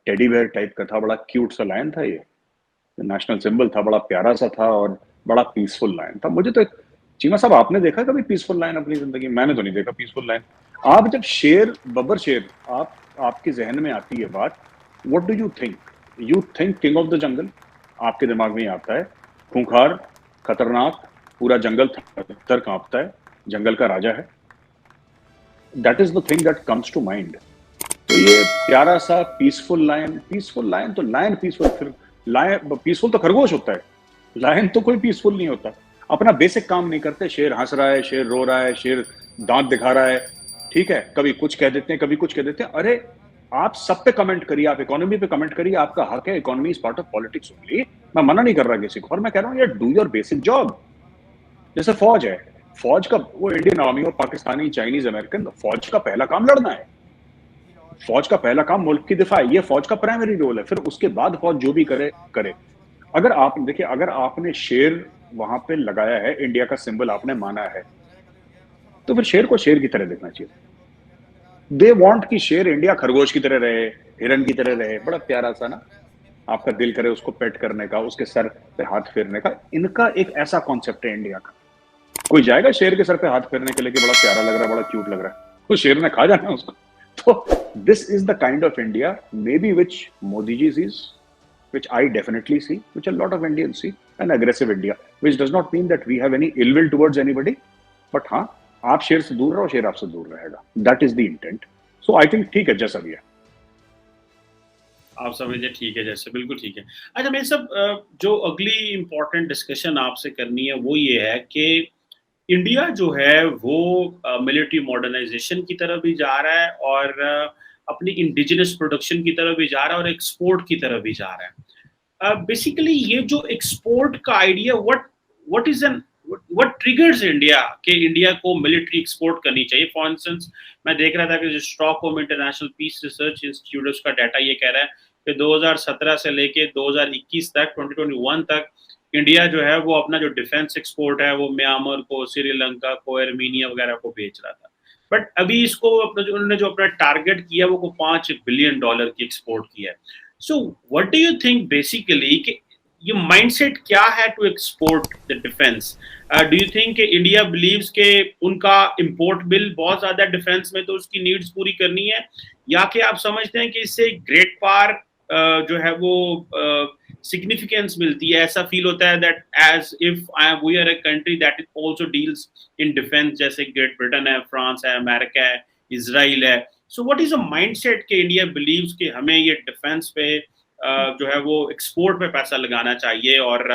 Teddy bear type का था, बड़ा क्यूट सा लायन था ये, नेशनल सिंबल था, बड़ा प्यारा सा था और बड़ा पीसफुल लायन था। मुझे तो चीमा साहब, आपने देखा कभी पीसफुल लायन अपनी जिंदगी में? मैंने तो नहीं देखा पीसफुल लायन। आप जब शेर, बब्बर शेर, आपके जहन में आती है बात, what do you think? You think king of the jungle, आपके दिमाग में ही आता है, खूंखार, खतरनाक, पूरा जंगल थर कांपता है, जंगल का राजा है। That is the thing that comes to mind. तो ये प्यारा सा पीसफुल लायन, पीसफुल लायन तो लायन पीसफुल, फिर लायन पीसफुल तो खरगोश होता है, लायन तो कोई पीसफुल नहीं होता। अपना बेसिक काम नहीं करते। शेर हंस रहा है, शेर रो रहा है, शेर दांत दिखा रहा है, ठीक है, कभी कुछ कह देते हैं, कभी कुछ कह देते हैं। अरे आप सब पे कमेंट करिए, आप इकोनॉमी पे कमेंट करिए, आपका हक है, economy is part of politics only. मैं मना नहीं कर रहा किसी को, और मैं कह रहा हूँ यार, डू योर बेसिक जॉब। जैसे फौज है, फौज का, वो इंडियन आर्मी और पाकिस्तानी, चाइनीज, अमेरिकन, फौज का पहला काम लड़ना है, फौज का पहला काम मुल्क की दिफा है, ये फौज का प्राइमरी रोल है। फिर उसके बाद फौज जो भी करे करे। अगर आप देखिए, अगर आपने शेर वहां पे लगाया है, इंडिया का सिंबल आपने माना है, तो फिर शेर को शेर की तरह देखना चाहिए। दे वांट कि शेर इंडिया खरगोश की तरह रहे, हिरन की तरह रहे, बड़ा प्यारा सा ना, आपका दिल करे उसको पेट करने का, उसके सर पे हाथ फेरने का। इनका एक ऐसा कॉन्सेप्ट है इंडिया का। कोई जाएगा शेर के सर पे हाथ फेरने के लिए कि बड़ा प्यारा लग रहा है, बड़ा क्यूट लग रहा है? वो शेर ने खा जाना है उसको। तो this is the kind of India maybe which Modi ji sees, which I definitely see, which a lot of Indians see, an aggressive India, which does not mean that we have any ill will towards anybody, but हाँ, आप शेर से दूर रहो, शेर आपसे दूर रहेगा, that is the intent. So I think ठीक है जैसा भी है। आप समझे, ठीक है जैसे, बिल्कुल ठीक है। अच्छा, मैं सब जो अगली इम्पोर्टेंट डिस्कशन आपसे करनी है वो ये है कि इंडिया जो है वो मिलिट्री मॉडर्नाइजेशन की तरफ भी जा रहा है और अपनी इंडिजिनस प्रोडक्शन की तरफ भी जा रहा है और एक्सपोर्ट की तरफ भी जा रहा है। बेसिकली ये जो एक्सपोर्ट का idea, what is an what triggers India के इंडिया को मिलिट्री एक्सपोर्ट करनी चाहिए? फॉर इंस्टेंस, मैं देख रहा था कि जो Stockholm International Peace Research Institute, उसका डाटा ये कह रहा है कि 2017 से लेके 2021 तक, 2021 तक, इंडिया जो है वो अपना जो डिफेंस एक्सपोर्ट है वो म्यांमार को, श्रीलंका को, अर्मीनिया वगैरह को बेच रहा था। बट अभी इसको अपना जो उन्होंने जो अपना टारगेट किया वो $5 बिलियन की एक्सपोर्ट किया है। So what do you think basically कि ये माइंडसेट क्या है to export the defence? Do you think India believes के उनका इंपोर्ट बिल बहुत ज्यादा डिफेंस में तो उसकी नीड्स पूरी करनी है, या कि आप समझते हैं कि इससे ग्रेट पावर जो है वो सिग्निफिकेंस मिलती है? ऐसा फील होता है that as if we are a country that also deals in defence, जैसे ग्रेट ब्रिटेन है, फ्रांस है, अमेरिका है, इजराइल है। So what is a mindset के इंडिया बिलीव्स कि हमें ये डिफेंस पे जो है वो एक्सपोर्ट पे पैसा लगाना चाहिए, और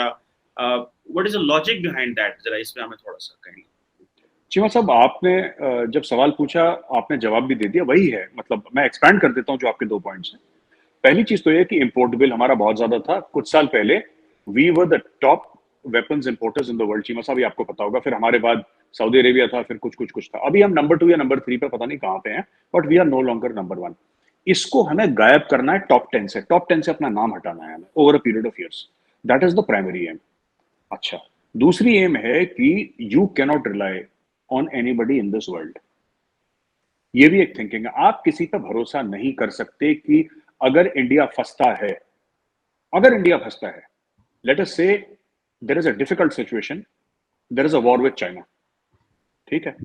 what is the logic behind that? जरा इस पे हमें थोड़ा सा कहिए। चीमा साहब, आपने जब सवाल पूछा, आपने जवाब भी दे दिया, वही है। मतलब मैं एक्सपैंड कर देता हूँ जो आपके दो पॉइंट्स हैं। पहली चीज तो ये कि इंपोर्ट बिल हमारा बहुत ज्यादा था कुछ साल पहले। We were the top weapons importers in the world, Cheema साहब, ये आपको पता होगा। फिर हमारे बाद सऊदी अरेबिया था, फिर कुछ कुछ कुछ था। अभी हम नंबर 2 या नंबर 3 पे पता नहीं कहाँ पे हैं, but we are no longer number 1। इसको हमें गायब करना है टॉप 10 से, टॉप 10 से अपना नाम हटाना है हमें over a period of years. That is the primary aim. अच्छा, दूसरी एम है कि you cannot rely on anybody in this world. ये भी एक थिंकिंग है। आप किसी पर भरोसा नहीं कर सकते कि अगर इंडिया फंसता है, अगर इंडिया फंसता है, let us say there is a difficult situation, there is a war with China, ठीक है,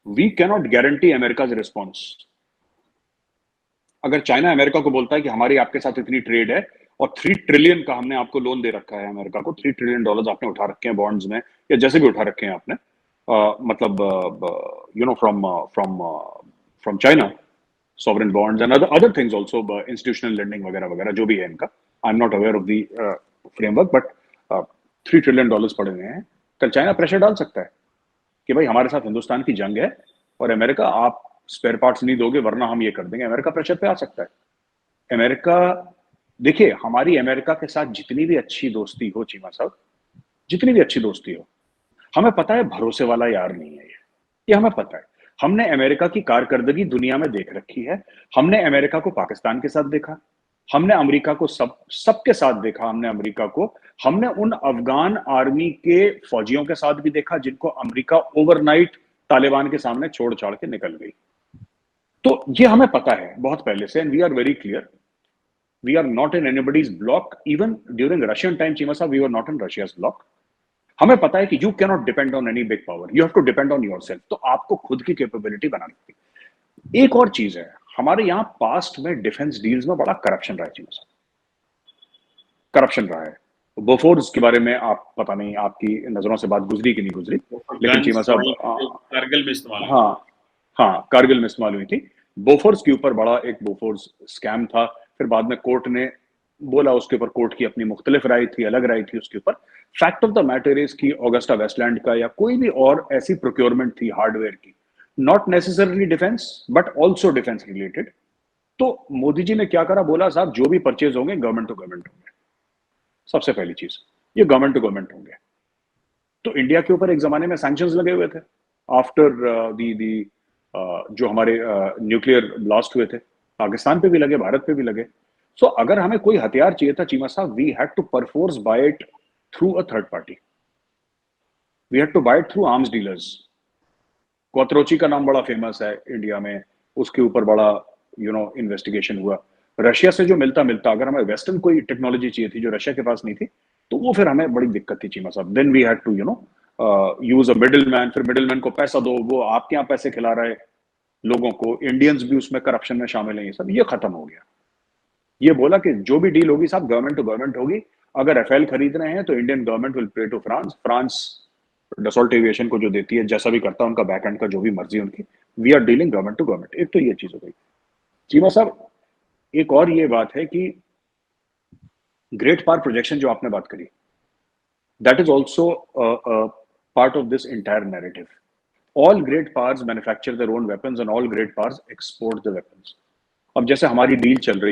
we cannot guarantee America response. अगर चाइना अमेरिका को बोलता है कि हमारी आपके साथ इतनी ट्रेड है और 3 ट्रिलियन का हमने आपको लोन दे रखा है, अमेरिका को 3 ट्रिलियन डॉलर्स आपने उठा रखे हैं बॉन्ड्स में, या जैसे भी उठा रखे हैं आपने, मतलब you know from China, sovereign bonds and other things also, institutional lending वगैरह वगैरह जो भी है इनका। I am not aware of the framework, but $3 trillion पड़े हुए हैं। कल चाइना प्रेशर डाल सकता है कि भाई हमारे साथ हिंदुस्तान की जंग है और अमेरिका आप स्पेयर पार्ट्स नहीं दोगे वरना हम ये कर देंगे। अमेरिका प्रेशर पे आ सकता है। अमेरिका, देखिए, हमारी अमेरिका के साथ जितनी भी अच्छी दोस्ती हो चीमा साहब, जितनी भी अच्छी दोस्ती हो, हमें पता है भरोसे वाला यार नहीं है ये हमें पता है। हमने अमेरिका की कारकर्दगी दुनिया में देख रखी है। हमने अमेरिका को पाकिस्तान के साथ देखा, हमने अमेरिका को सबके साथ देखा। हमने अमेरिका को, हमने उन अफगान आर्मी के फौजियों के साथ भी देखा जिनको अमेरिका ओवरनाइट तालिबान के सामने छोड़ छाड़ के निकल गई। तो ये हमें पता है बहुत पहले से, and we are very clear, we are not in anybody's block. Even during Russian time Cheema साहब, we were not in Russia's block. हमें पता है कि you can not depend on any big power, you have to depend on yourself. तो आपको खुद की capability बनानी होगी। एक और चीज है, हमारे यहाँ पास्ट में डिफेंस डील्स में बड़ा करप्शन रहा है चीमा साहब, करप्शन रहा है। बोफोर्स के बारे में आप पता नहीं आपकी नजरों से बात गुजरी कि नहीं गुजरी, लेकिन चीमा गन्स साहब, वहीं पे कारगिल में इस्तेमाल हुई थी। हाँ हाँ, कारगिल में इस्तेमाल हुई थी। बोफोर्स के ऊपर बड़ा एक बोफोर्स स्कैम था, फिर बाद में कोर्ट ने बोला, उसके ऊपर कोर्ट की अपनी मुख्तलिफ राय थी, अलग राय थी उसके ऊपर। Fact of the matter is कि ऑगस्टा वेस्टलैंड का या कोई भी और ऐसी प्रोक्योरमेंट थी हार्डवेयर की, not necessarily defence but also defence related. तो मोदी जी ने क्या करा, बोला साहब जो भी परचेज होंगे गवर्नमेंट टू गवर्नमेंट होंगे। सबसे पहली चीज, ये गवर्नमेंट टू गवर्नमेंट होंगे। तो इंडिया के ऊपर एक जमाने में सैंक्शंस लगे हुए थे आफ्टर दी जो हमारे न्यूक्लियर ब्लास्ट हुए थे, पाकिस्तान पे भी लगे, भारत पे भी लगे। सो अगर हमें कोई हथियार चाहिए था चीमा साहब, we had to perforce buy it through a third party, we had to buy it through arms dealers. Quattrocchi का नाम बड़ा फेमस है इंडिया में, उसके ऊपर बड़ा इन्वेस्टिगेशन हुआ। रशिया से जो मिलता मिलता अगर हमें वेस्टर्न कोई टेक्नोलॉजी चाहिए थी जो रशिया के पास नहीं थी, तो वो फिर हमें बड़ी दिक्कत थी चीमा साहब। Then we had to use a middle man, फिर मिडिल मैन को पैसा दो, वो आपके यहाँ पैसे खिला रहे लोगों को, इंडियंस भी उसमें करप्शन में शामिल है, ये सब ये खत्म हो गया। ये बोला कि जो भी डील होगी साहब गवर्नमेंट टू गवर्नमेंट होगी। अगर एफएल खरीद रहे हैं तो Indian government will pay to France, France Dassault Aviation को जो देती है, जैसा भी करता है उनका बैक एंड का जो भी मर्जी उनकी, we are dealing government to government. एक तो ये चीज हो गई चीमा साहब। एक और ये बात है कि ग्रेट पावर प्रोजेक्शन जो आपने बात करी, that is also part of this entire narrative. All great powers manufacture their own weapons and all great powers export the weapons. अब जैसे हमारी डील चल रही